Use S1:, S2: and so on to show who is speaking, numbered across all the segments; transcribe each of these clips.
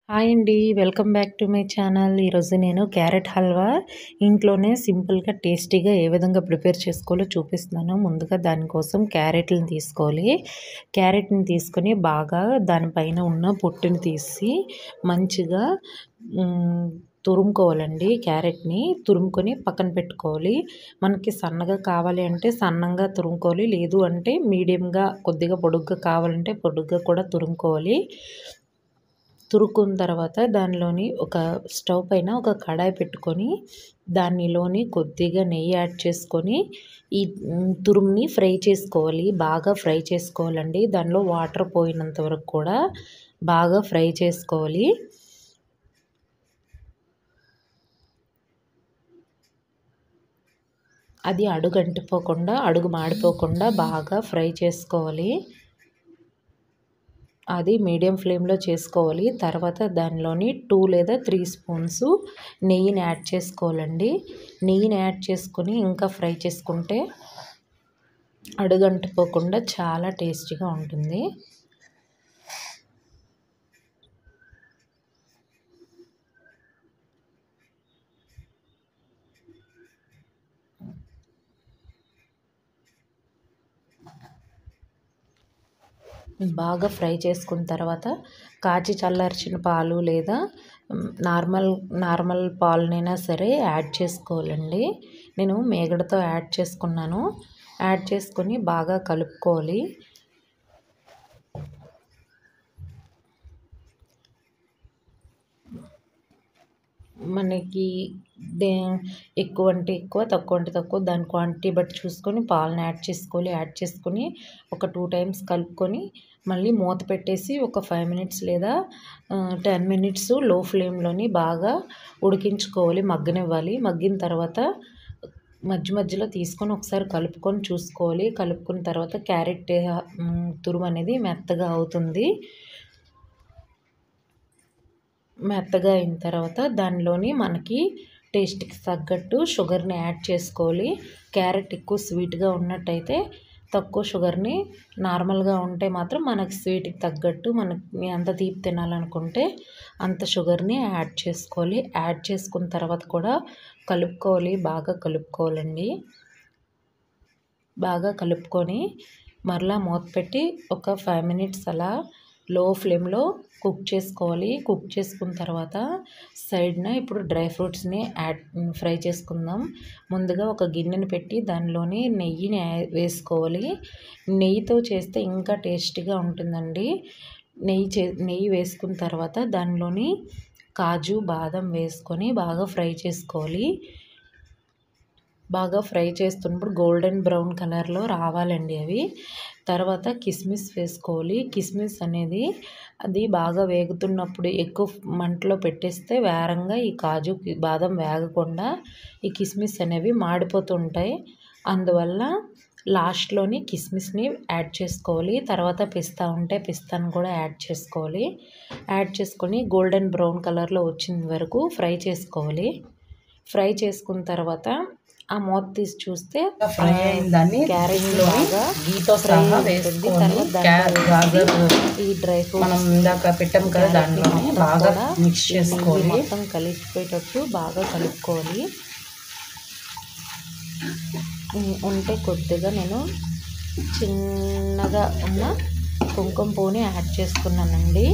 S1: Hi అండి. Welcome back to my channel. ఈరోజు నేను క్యారెట్ హల్వా ఇంట్లోనే సింపుల్‌గా, టేస్టీగా ఏ విధంగా ప్రిపేర్ చేసుకోవాలో చూపిస్తున్నాను. ముందుగా దానికోసం క్యారెట్‌లని తీసుకోవాలి. క్యారెట్‌ని తీసుకొని బాగా దానిపైన ఉన్న పొట్టుని తీసి మంచిగా తురుముకోవాలండి. క్యారెట్‌ని తురుముకొని పక్కన పెట్టుకోవాలి. మనకి సన్నగా కావాలి అంటే సన్నంగా తురుముకోవాలి. లేదు అంటే మీడియంగా కొద్దిగా పొడుగ్గా కావాలంటే పొడుగ్గా కూడా తురుముకోవాలి. తురుక్కున్న తర్వాత దానిలోని ఒక స్టవ్ పైన ఒక కడాయి పెట్టుకొని దానిలోని కొద్దిగా నెయ్యి యాడ్ చేసుకొని ఈ తురుముని ఫ్రై చేసుకోవాలి. బాగా ఫ్రై చేసుకోవాలండి. దానిలో వాటర్ పోయినంత వరకు కూడా బాగా ఫ్రై చేసుకోవాలి. అది అడుగంటిపోకుండా, అడుగు మాడిపోకుండా బాగా ఫ్రై చేసుకోవాలి. అది మీడియం ఫ్లేమ్‌లో చేసుకోవాలి. తర్వాత దానిలోని 2 లేదా 3 స్పూన్స్ నెయ్యిని యాడ్ చేసుకోవాలండి. నెయ్యిని యాడ్ చేసుకొని ఇంకా ఫ్రై చేసుకుంటే అడుగంటిపోకుండా చాలా టేస్టీగా ఉంటుంది. బాగా ఫ్రై చేసుకున్న తర్వాత కాచి చల్లార్చిన పాలు లేదా నార్మల్ పాలనైనా సరే యాడ్ చేసుకోవాలండి. నేను మీగడతో యాడ్ చేసుకున్నాను. యాడ్ చేసుకొని బాగా కలుపుకోవాలి. మనకి ఎక్కువ అంటే ఎక్కువ, తక్కువ అంటే తక్కువ, దాని క్వాంటిటీ బట్టి చూసుకొని పాలను యాడ్ చేసుకోవాలి. యాడ్ చేసుకొని ఒక 2 టైమ్స్ కలుపుకొని మళ్ళీ మూత పెట్టేసి ఒక 5 మినిట్స్ లేదా 10 మినిట్స్ లో ఫ్లేమ్‌లోని బాగా ఉడికించుకోవాలి. మగ్గనివ్వాలి. మగ్గిన తర్వాత మధ్యలో తీసుకొని ఒకసారి కలుపుకొని చూసుకోవాలి. కలుపుకున్న తర్వాత క్యారెట్ తురుము అనేది మెత్తగా అవుతుంది. మెత్తగా అయిన తర్వాత దానిలోని మనకి టేస్ట్‌కి తగ్గట్టు షుగర్‌ని యాడ్ చేసుకోవాలి. క్యారెట్ ఎక్కువ స్వీట్‌గా ఉన్నట్టయితే తక్కువ షుగర్‌ని, నార్మల్‌గా ఉంటే మాత్రం మనకి స్వీట్‌కి తగ్గట్టు మనకి ఎంత తీపి తినాలనుకుంటే అంత షుగర్‌ని యాడ్ చేసుకోవాలి. యాడ్ చేసుకున్న తర్వాత కూడా కలుపుకోవాలి. బాగా కలుపుకోవాలండి. బాగా కలుపుకొని మరలా మూత పెట్టి ఒక 5 మినిట్స్ అలా లో ఫ్లేమ్‌లో కుక్ చేసుకోవాలి. కుక్ చేసుకున్న తర్వాత సైడ్న ఇప్పుడు డ్రై ఫ్రూట్స్‌ని ఫ్రై చేసుకుందాం. ముందుగా ఒక గిన్నెని పెట్టి దానిలోని నెయ్యిని వేసుకోవాలి. నెయ్యితో చేస్తే ఇంకా టేస్టీగా ఉంటుందండి. నెయ్యి వేసుకున్న తర్వాత దానిలోని కాజు, బాదం వేసుకొని బాగా ఫ్రై చేసుకోవాలి. బాగా ఫ్రై చేస్తున్నప్పుడు గోల్డెన్ బ్రౌన్ కలర్‌లో రావాలండి అవి. తర్వాత కిస్మిస్ వేసుకోవాలి. కిస్మిస్ అనేది అది బాగా వేగుతున్నప్పుడు ఎక్కువ మంటలో పెట్టేస్తే వేరంగా ఈ కాజు, బాదం వేగకుండా ఈ కిస్మిస్ అనేవి మాడిపోతుంటాయి. అందువల్ల లాస్ట్‌లోని కిస్మిస్‌ని యాడ్ చేసుకోవాలి. తర్వాత పిస్తా ఉంటే పిస్తాను కూడా యాడ్ చేసుకోవాలి. యాడ్ చేసుకొని గోల్డెన్ బ్రౌన్ కలర్‌లో వచ్చేంత వరకు ఫ్రై చేసుకోవాలి. ఫ్రై చేసుకున్న తర్వాత ఆ మూత తీసి చూస్తే
S2: ఫ్రై అయిన దాన్ని
S1: క్యారెట్
S2: బాగా గీతో సహా వేసుకొని గాజర్
S1: ఈ డ్రై ఫ్రూట్స్
S2: మనం ఇందాక పెట్టాం కదా దాంట్లోనే బాగా మిక్స్ చేసుకోవాలి.
S1: మొత్తం కలిసిపోయేటట్టు బాగా కలుపుకోవాలి. ఉంటే కొద్దిగా నేను చిన్నగా ఉన్న కుంకుమ పువ్వుని యాడ్ చేసుకున్నానండి.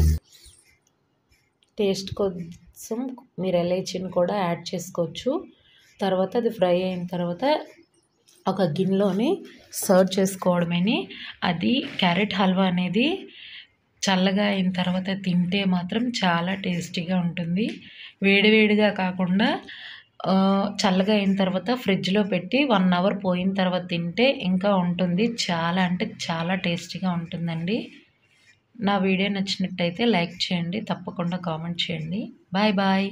S1: టేస్ట్ కోసం మీరు ఎలైచీని కూడా యాడ్ చేసుకోవచ్చు. తర్వాత అది ఫ్రై అయిన తర్వాత ఒక గిన్నెలోని సర్వ్ చేసుకోవడమేని. అది క్యారెట్ హల్వా అనేది చల్లగా అయిన తర్వాత తింటే మాత్రం చాలా టేస్టీగా ఉంటుంది. వేడివేడిగా కాకుండా చల్లగా అయిన తర్వాత ఫ్రిడ్జ్‌లో పెట్టి 1 అవర్ పోయిన తర్వాత తింటే ఇంకా ఉంటుంది. చాలా అంటే చాలా టేస్టీగా ఉంటుందండి. నా వీడియో నచ్చినట్టయితే లైక్ చేయండి. తప్పకుండా కామెంట్ చేయండి. Bye bye.